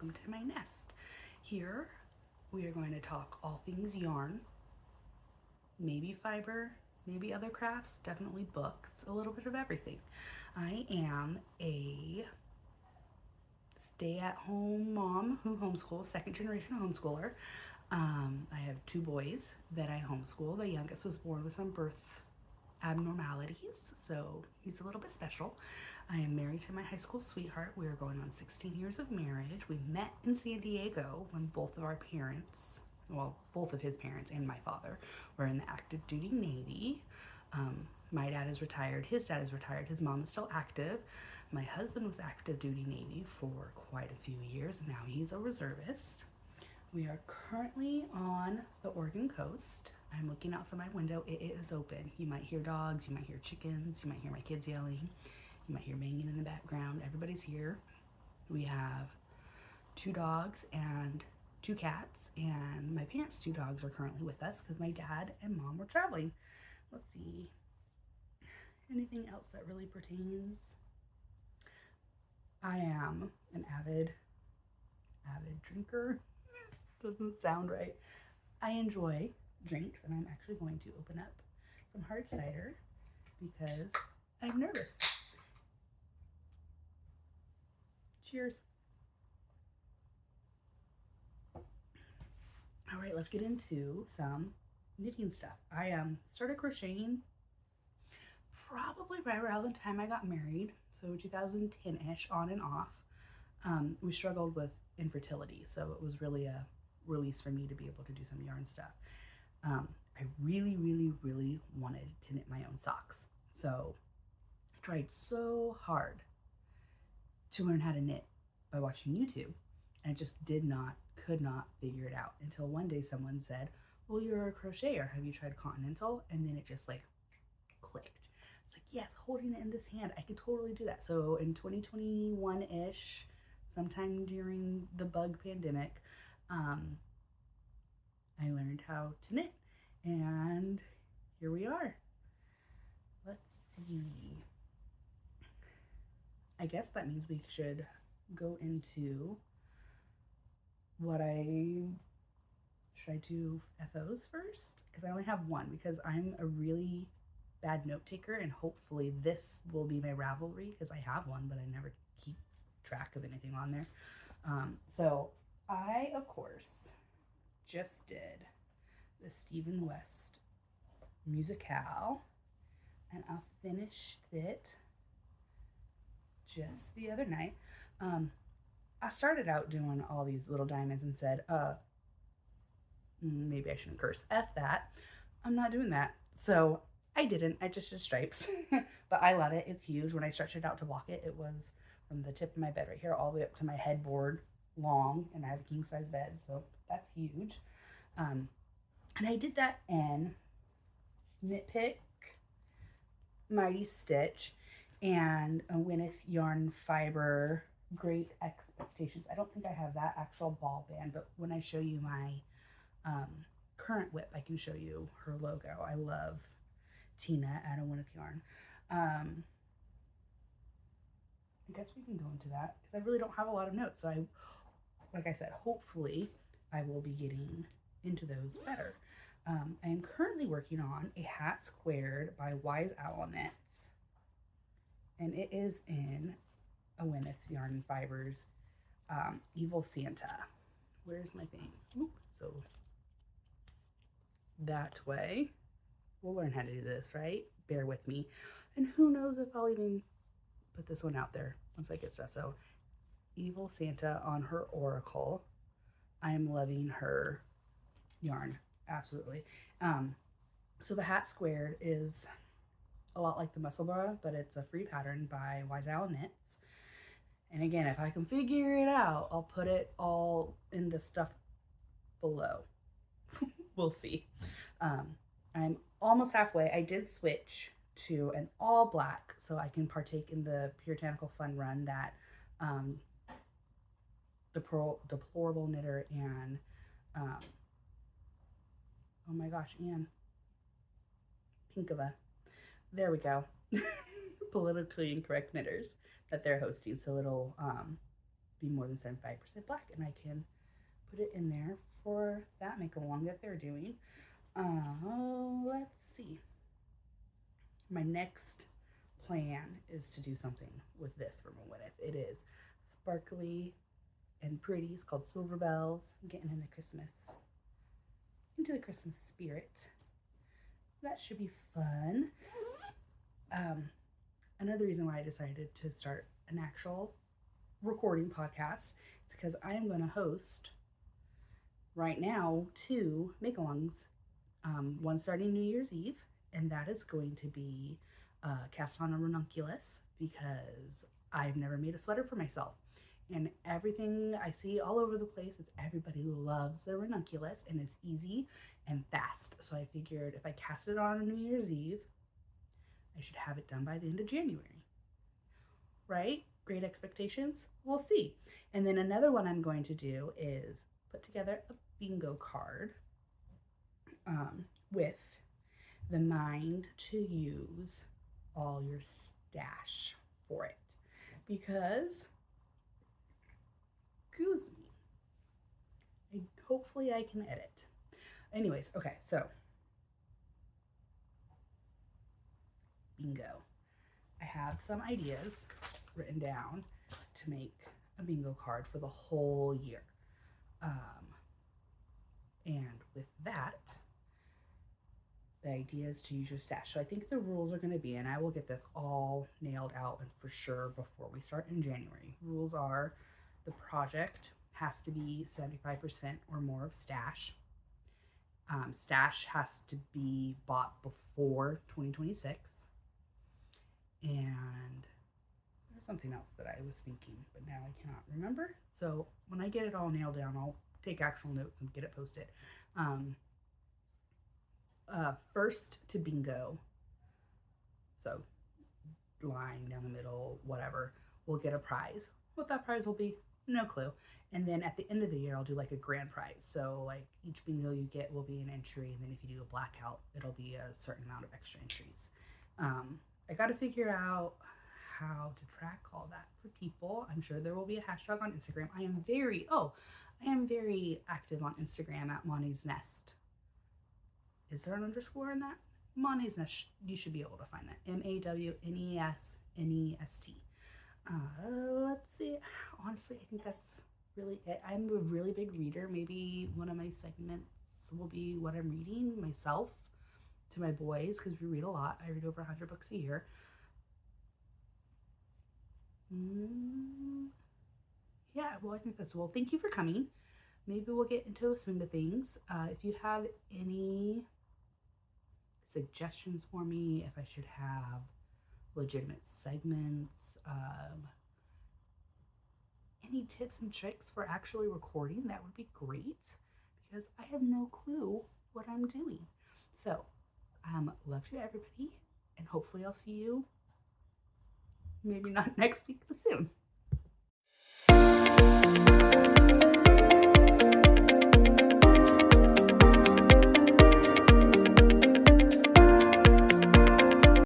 welcome to my nest. Here we are going to talk all things yarn, maybe fiber, maybe other crafts, definitely books, a little bit of everything. I am a stay-at-home mom who homeschools, second generation homeschooler. I have two boys that I homeschool. The youngest was born with some birth abnormalities, so he's a little bit special. I am married to my high school sweetheart. We are going on 16 years of marriage. We met in San Diego when both of our parents, well, both of his parents and my father, were in the active duty Navy. My dad is retired, his dad is retired, his mom is still active. My husband was active duty Navy for quite a few years, and now he's a reservist. We are currently on the Oregon coast. I'm looking outside my window. It is open. You might hear dogs, you might hear chickens, you might hear my kids yelling, you might hear banging in the background. Everybody's here. We have two dogs and two cats, and my parents' two dogs are currently with us because my dad and mom were traveling. Let's see. Anything else that really pertains? I am an avid drinker. Doesn't sound right. I enjoy drinks, and I'm actually going to open up some hard cider because I'm nervous. Cheers. All right, let's get into some knitting stuff. I started crocheting probably right around the time I got married, so 2010-ish, on and off. We struggled with infertility, so it was really a release for me to be able to do some yarn stuff. I really, really, really wanted to knit my own socks. So I tried so hard to learn how to knit by watching YouTube. And I just could not figure it out until one day someone said, well, you're a crocheter. Have you tried Continental? And then it just like clicked. It's like, yes, holding it in this hand, I could totally do that. So in 2021-ish, sometime during the bug pandemic, I learned how to knit, and here we are. Let's see. I guess that means we should go into what should I do FOs first? Because I only have one, because I'm a really bad note taker, and hopefully this will be my Ravelry, because I have one, but I never keep track of anything on there. So I, of course, just did the Stephen West Musicale, and I finished it just the other night. I started out doing all these little diamonds and said, maybe I shouldn't curse. F that. I'm not doing that. So I didn't. I just did stripes. But I love it. It's huge. When I stretched it out to block it, it was from the tip of my bed right here all the way up to my headboard long, and I have a king size bed, so that's huge. And I did that in Knit Pick, Mighty Stitch, and a Wynneth Yarn Fiber Great Expectations. I don't think I have that actual ball band, but when I show you my current whip, I can show you her logo. I love Tina at a Wynneth Yarn. I guess we can go into that because I really don't have a lot of notes. So like I said, hopefully I will be getting into those better. I am currently working on a hat squared by Wise Owl Knits, and it is in a Wynneth Yarn Fibers Evil Santa. Where's my thing? Ooh, so that way. We'll learn how to do this, right? Bear with me. And who knows if I'll even put this one out there once I get stuff. So Evil Santa on her Oracle. I'm loving her yarn, absolutely. So the hat squared is a lot like the muscle bra, but it's a free pattern by Wise Owl Knits. And again, if I can figure it out, I'll put it all in the stuff below. We'll see. I'm almost halfway. I did switch to an all black so I can partake in the Puritanical Fun Run that Deplorable Knitter and oh my gosh, Anne Pinkova. There we go. Politically incorrect knitters that they're hosting. So it'll be more than 75% black, and I can put it in there for that make along that they're doing. Let's see. My next plan is to do something with this for Moedith. It is sparkly and pretty. It's called Silver Bells. I'm getting into the Christmas spirit. That should be fun. Another reason why I decided to start an actual recording podcast is because I am going to host right now 2 make-alongs. One starting New Year's Eve, and that is going to be cast on a ranunculus, because I've never made a sweater for myself. And everything I see all over the place is everybody loves the ranunculus, and it's easy and fast. So I figured if I cast it on New Year's Eve, I should have it done by the end of January. Right? Great expectations? We'll see. And then another one I'm going to do is put together a bingo card with the mind to use all your stash for it, because excuse me, hopefully I can edit. Anyways, okay, so bingo. I have some ideas written down to make a bingo card for the whole year. And with that, the idea is to use your stash. So I think the rules are going to be, and I will get this all nailed out and for sure before we start in January. Rules are the project has to be 75% or more of stash. Stash has to be bought before 2026. And there's something else that I was thinking, but now I cannot remember. So when I get it all nailed down, I'll take actual notes and get it posted. First to bingo, so line down the middle, whatever, will get a prize. What that prize will be, no clue. And then at the end of the year, I'll do like a grand prize. So like each bingo you get will be an entry, and then if you do a blackout, it'll be a certain amount of extra entries. I got to figure out how to track all that for people. I'm sure there will be a hashtag on Instagram. I am very active on Instagram at Monty's Nest. Is there an underscore in that? Monty's Nest. You should be able to find that. MAWNESNEST. Let's see. Honestly, I think that's really it. I'm a really big reader. Maybe one of my segments will be what I'm reading myself to my boys, because we read a lot. I read over 100 books a year. Yeah, well, I think that's well. Thank you for coming. Maybe we'll get into a swing of things. If you have any suggestions for me, if I should have legitimate segments, any tips and tricks for actually recording, that would be great, because I have no clue what I'm doing. So, love you, everybody, and hopefully I'll see you maybe not next week, but soon.